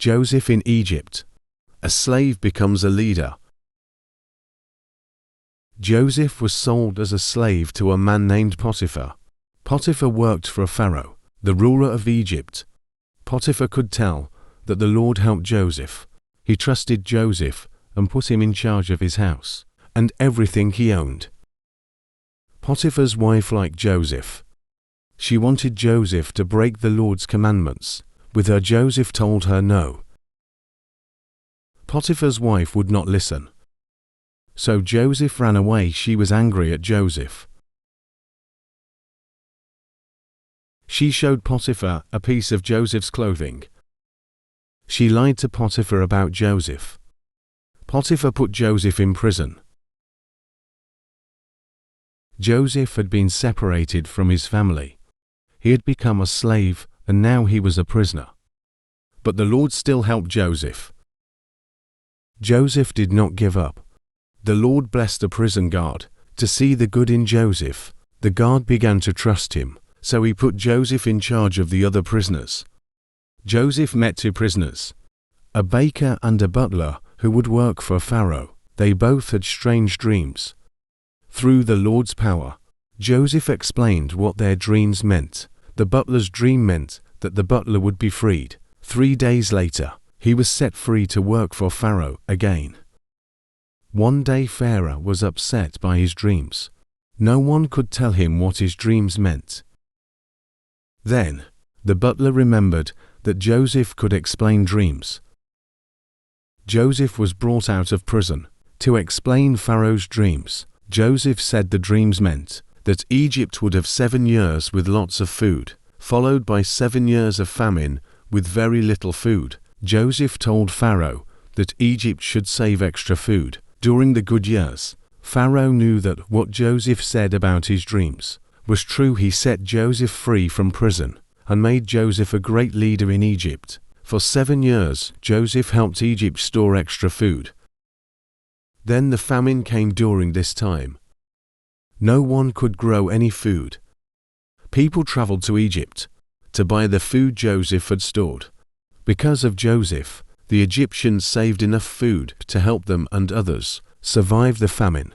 Joseph in Egypt. A slave becomes a leader. Joseph was sold as a slave to a man named Potiphar. Potiphar worked for Pharaoh, the ruler of Egypt. Potiphar could tell that the Lord helped Joseph. He trusted Joseph and put him in charge of his house and everything he owned. Potiphar's wife liked Joseph. She wanted Joseph to break the Lord's commandments. With her, Joseph told her no. Potiphar's wife would not listen. So Joseph ran away. She was angry at Joseph. She showed Potiphar a piece of Joseph's clothing. She lied to Potiphar about Joseph. Potiphar put Joseph in prison. Joseph had been separated from his family. He had become a slave, and now he was a prisoner. But the Lord still helped Joseph. Joseph did not give up. The Lord blessed a prison guard. To see the good in Joseph, the guard began to trust him, so he put Joseph in charge of the other prisoners. Joseph met two prisoners, a baker and a butler who would work for Pharaoh. They both had strange dreams. Through the Lord's power, Joseph explained what their dreams meant. The butler's dream meant that the butler would be freed. 3 days later, he was set free to work for Pharaoh again. One day Pharaoh was upset by his dreams. No one could tell him what his dreams meant. Then, the butler remembered that Joseph could explain dreams. Joseph was brought out of prison to explain Pharaoh's dreams. Joseph said the dreams meant that Egypt would have 7 years with lots of food, followed by 7 years of famine with very little food. Joseph told Pharaoh that Egypt should save extra food during the good years. Pharaoh knew that what Joseph said about his dreams was true. He set Joseph free from prison and made Joseph a great leader in Egypt. For 7 years, Joseph helped Egypt store extra food. Then the famine came during this time. No one could grow any food. People traveled to Egypt to buy the food Joseph had stored. Because of Joseph, the Egyptians saved enough food to help them and others survive the famine.